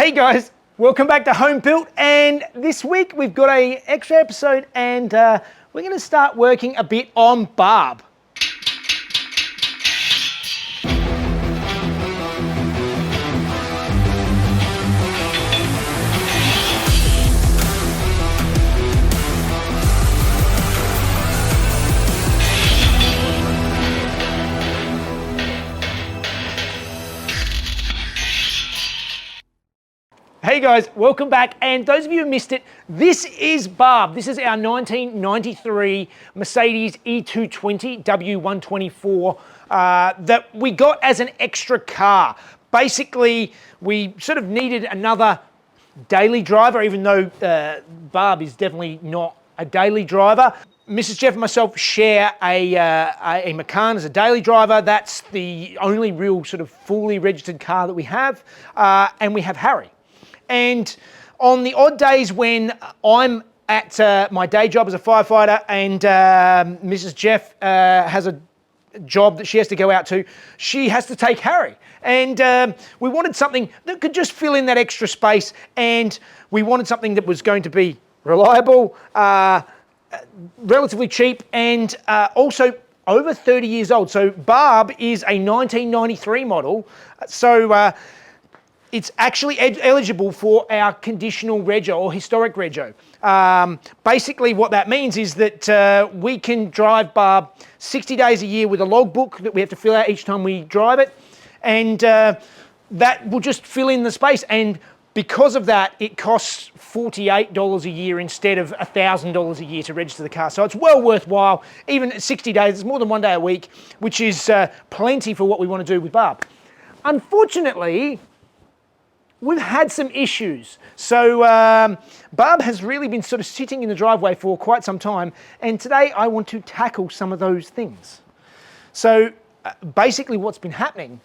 Hey guys, welcome back to Home Built, and this week we've got an extra episode and we're going to start working a bit on barb. Hey guys, welcome back, and those of you who missed it, this is barb. This is our 1993 Mercedes E220 W124 that we got as an extra car. Basically, we sort of needed another daily driver, even though barb is definitely not a daily driver. Mrs. Jeff and myself share a Macan as a daily driver. That's the only real sort of fully registered car that we have, and we have Harry. And on the odd days when I'm at my day job as a firefighter and Mrs. Jeff has a job that she has to go out to, she has to take Harry. And we wanted something that could just fill in that extra space, and we wanted something that was going to be reliable, relatively cheap, and also over 30 years old. So barb is a 1993 model. So it's actually eligible for our conditional rego or historic rego. Basically what that means is that we can drive barb 60 days a year with a logbook that we have to fill out each time we drive it, and that will just fill in the space. And because of that, it costs $48 a year instead of $1,000 a year to register the car. So it's well worthwhile. Even at 60 days, it's more than 1 day a week, which is plenty for what we want to do with barb. Unfortunately, we've had some issues. So barb has really been sort of sitting in the driveway for quite some time, and today I want to tackle some of those things. So basically what's been happening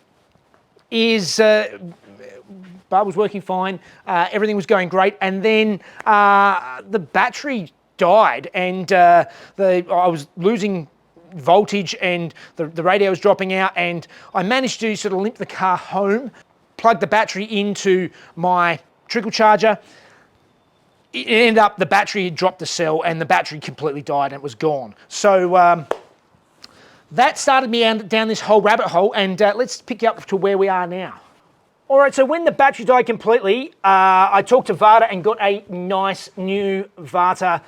is barb was working fine, everything was going great, and then the battery died, and I was losing voltage, and the radio was dropping out, and I managed to sort of limp the car home, plugged the battery into my trickle charger. It ended up the battery had dropped the cell and the battery completely died and it was gone. So that started me down this whole rabbit hole, and let's pick you up to where we are now. All right, so when the battery died completely, I talked to Varta and got a nice new Varta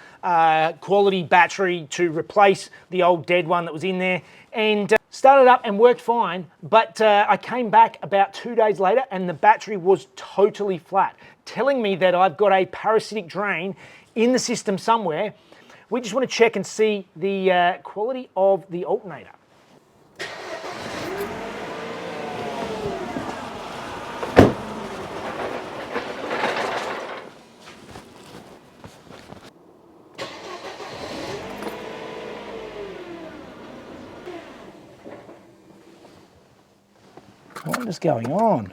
quality battery to replace the old dead one that was in there, and started up and worked fine, but I came back about 2 days later and the battery was totally flat, telling me that I've got a parasitic drain in the system somewhere. We just want to check and see the quality of the alternator. What is going on?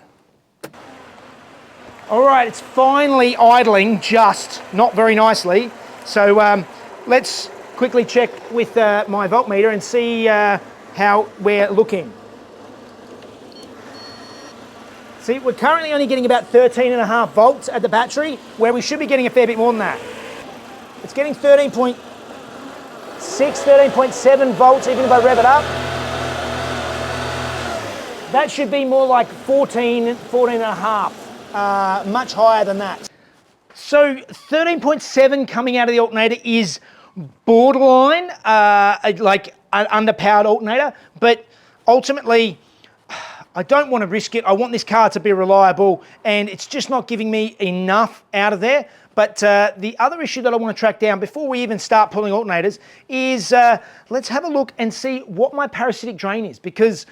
All right, it's finally idling, just not very nicely. So let's quickly check with my voltmeter and see how we're looking. See, we're currently only getting about 13.5 volts at the battery, where we should be getting a fair bit more than that. It's getting 13.6, 13.7 volts even if I rev it up. That should be more like 14, 14.5, much higher than that. So 13.7 coming out of the alternator is borderline, like an underpowered alternator, but ultimately I don't want to risk it. I want this car to be reliable, and it's just not giving me enough out of there. But the other issue that I want to track down before we even start pulling alternators is let's have a look and see what my parasitic drain is, because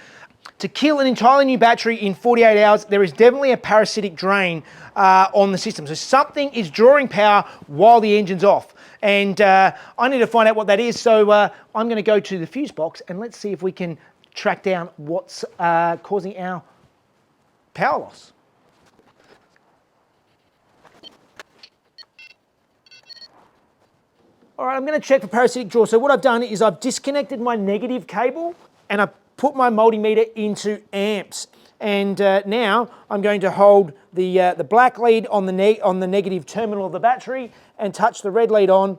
to kill an entirely new battery in 48 hours, there is definitely a parasitic drain on the system. So something is drawing power while the engine's off. And I need to find out what that is. So I'm going to go to the fuse box and let's see if we can track down what's causing our power loss. All right, I'm going to check for parasitic draw. So what I've done is I've disconnected my negative cable and I've put my multimeter into amps. And now I'm going to hold the black lead on the negative terminal of the battery and touch the red lead on.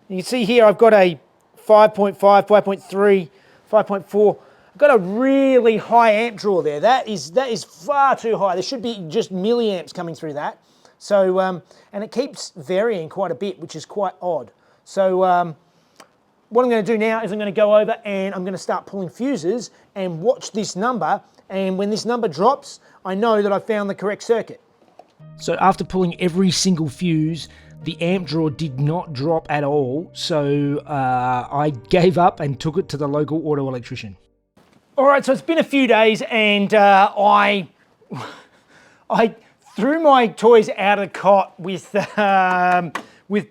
You can see here I've got a 5.5, 5.3, 5.4. I've got a really high amp draw there. That is far too high. There should be just milliamps coming through that. So, and it keeps varying quite a bit, which is quite odd. So what I'm going to do now is I'm going to go over and I'm going to start pulling fuses and watch this number. And when this number drops, I know that I've found the correct circuit. So after pulling every single fuse, the amp draw did not drop at all. So I gave up and took it to the local auto electrician. All right, so it's been a few days and I threw my toys out of the cot with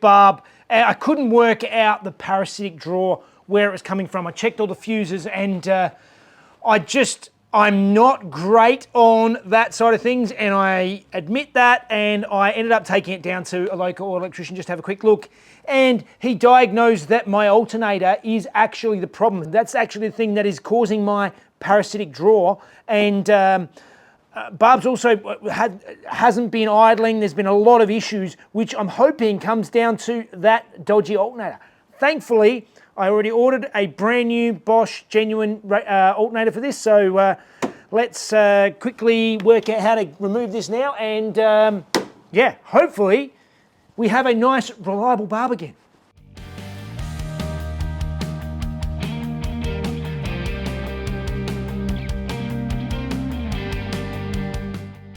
Barb. I couldn't work out the parasitic draw, where it was coming from. I checked all the fuses and I'm not great on that side of things, and I admit that, and I ended up taking it down to a local electrician just to have a quick look, and he diagnosed that my alternator is actually the problem. That's actually the thing that is causing my parasitic draw, and Barb's also hasn't been idling. There's been a lot of issues, which I'm hoping comes down to that dodgy alternator. Thankfully, I already ordered a brand new Bosch genuine alternator for this, so let's quickly work out how to remove this now, and yeah, hopefully we have a nice, reliable Barb again.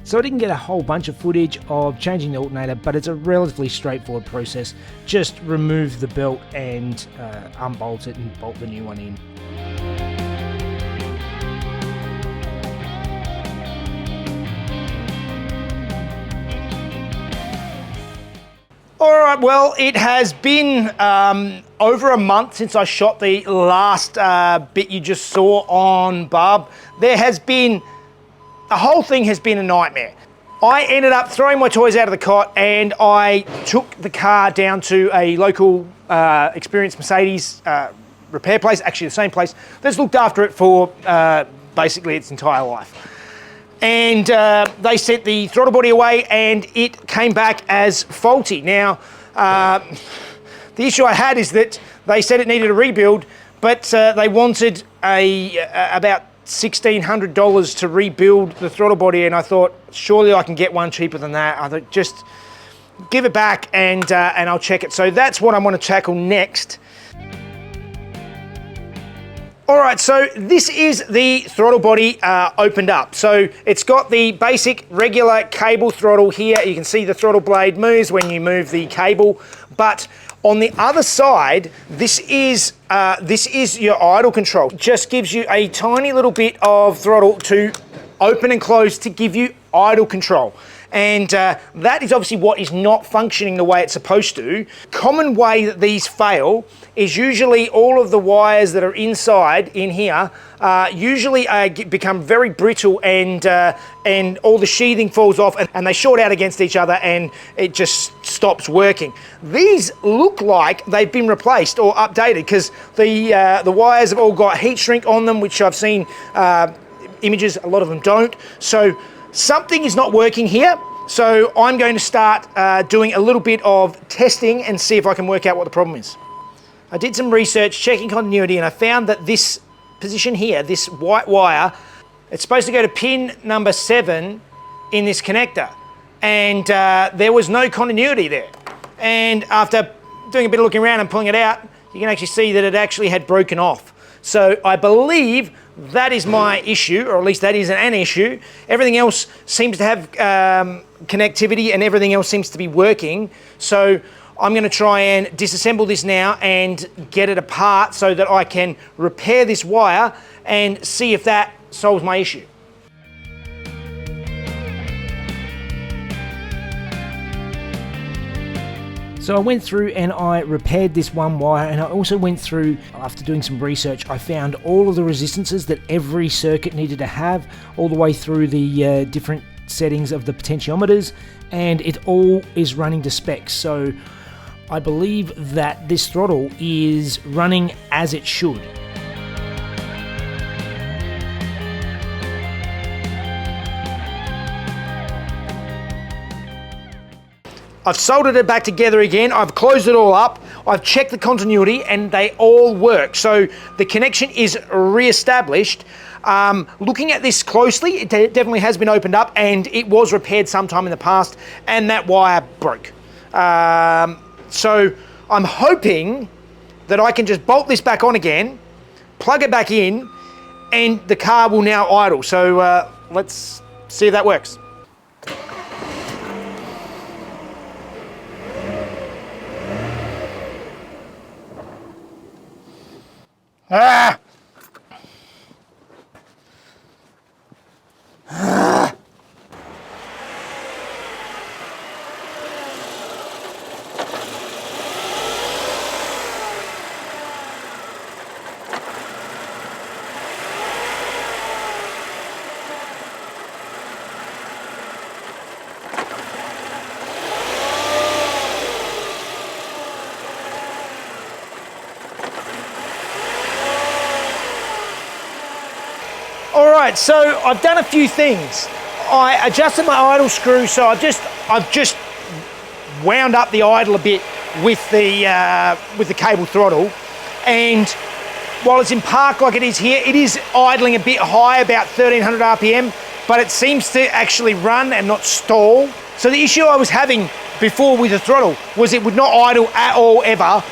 So I didn't get a whole bunch of footage of changing the alternator, but it's a relatively straightforward process. Just remove the belt and unbolt it and bolt the new one in. All right, well, it has been over a month since I shot the last bit you just saw on Barb. The whole thing has been a nightmare. I ended up throwing my toys out of the cot and I took the car down to a local experienced Mercedes repair place, actually the same place, that's looked after it for basically its entire life. And they sent the throttle body away and it came back as faulty. Now, the issue I had is that they said it needed a rebuild, but they wanted about $1,600 to rebuild the throttle body, and I thought surely I can get one cheaper than that. I thought just give it back and I'll check it. So that's what I want to tackle next. All right, so this is the throttle body opened up. So it's got the basic regular cable throttle here. You can see the throttle blade moves when you move the cable, but on the other side, this is your idle control. It just gives you a tiny little bit of throttle to open and close to give you idle control. And that is obviously what is not functioning the way it's supposed to. Common way that these fail is usually all of the wires that are inside in here usually become very brittle and all the sheathing falls off and they short out against each other and it just stops working. These look like they've been replaced or updated because the wires have all got heat shrink on them, which I've seen images, a lot of them don't. So something is not working here. So I'm going to start doing a little bit of testing and see if I can work out what the problem is. I did some research checking continuity and I found that this position here, this white wire, it's supposed to go to pin number 7 in this connector. And there was no continuity there. And after doing a bit of looking around and pulling it out, you can actually see that it actually had broken off. So I believe that is my issue, or at least that is an issue. Everything else seems to have connectivity and everything else seems to be working. So I'm going to try and disassemble this now and get it apart so that I can repair this wire and see if that solves my issue. So I went through and I repaired this one wire, and I also went through, after doing some research, I found all of the resistances that every circuit needed to have, all the way through the different settings of the potentiometers, and it all is running to specs. So I believe that this throttle is running as it should. I've soldered it back together again. I've closed it all up. I've checked the continuity and they all work. So the connection is re-established. Looking at this closely, it definitely has been opened up and it was repaired sometime in the past and that wire broke. So I'm hoping that I can just bolt this back on again, plug it back in, and the car will now idle. So let's see if that works. Ah! Ah! All right, so I've done a few things. I adjusted my idle screw, so I've just wound up the idle a bit with the cable throttle, and while it's in park like it is here, it is idling a bit high, about 1300 RPM, but it seems to actually run and not stall. So the issue I was having before with the throttle was it would not idle at all ever.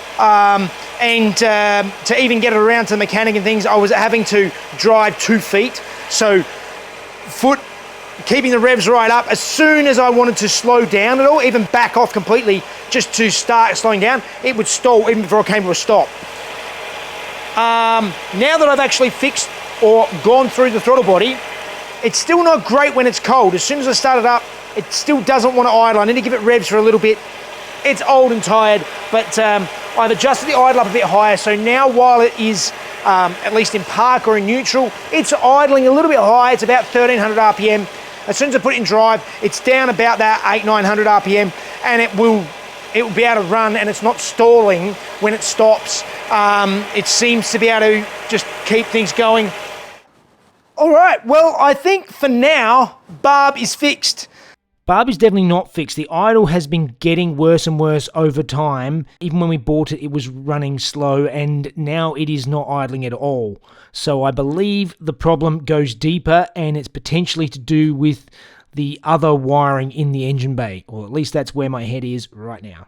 And to even get it around to the mechanic and things, I was having to drive 2 feet. So keeping the revs right up. As soon as I wanted to slow down at all, even back off completely, just to start slowing down, it would stall even before I came to a stop. Now that I've actually fixed or gone through the throttle body, it's still not great when it's cold. As soon as I start it up, it still doesn't want to idle. I need to give it revs for a little bit. It's old and tired, but I've adjusted the idle up a bit higher, so now while it is at least in park or in neutral, it's idling a little bit high. It's about 1300 RPM. As soon as I put it in drive, it's down about that 800-900 RPM, and it will be able to run, and it's not stalling when it stops. It seems to be able to just keep things going. All right, well, I think for now, Barb is fixed. Barb is definitely not fixed. The idle has been getting worse and worse over time. Even when we bought it, it was running slow, and now it is not idling at all. So I believe the problem goes deeper, and it's potentially to do with the other wiring in the engine bay, or at least that's where my head is right now.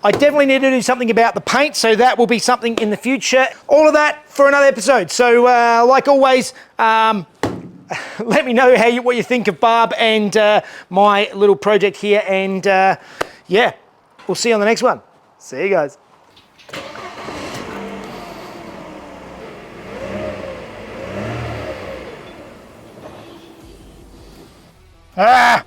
I definitely need to do something about the paint, so that will be something in the future. All of that for another episode. So like always, let me know what you think of Barb and my little project here, and yeah, we'll see you on the next one. See you guys. Ah!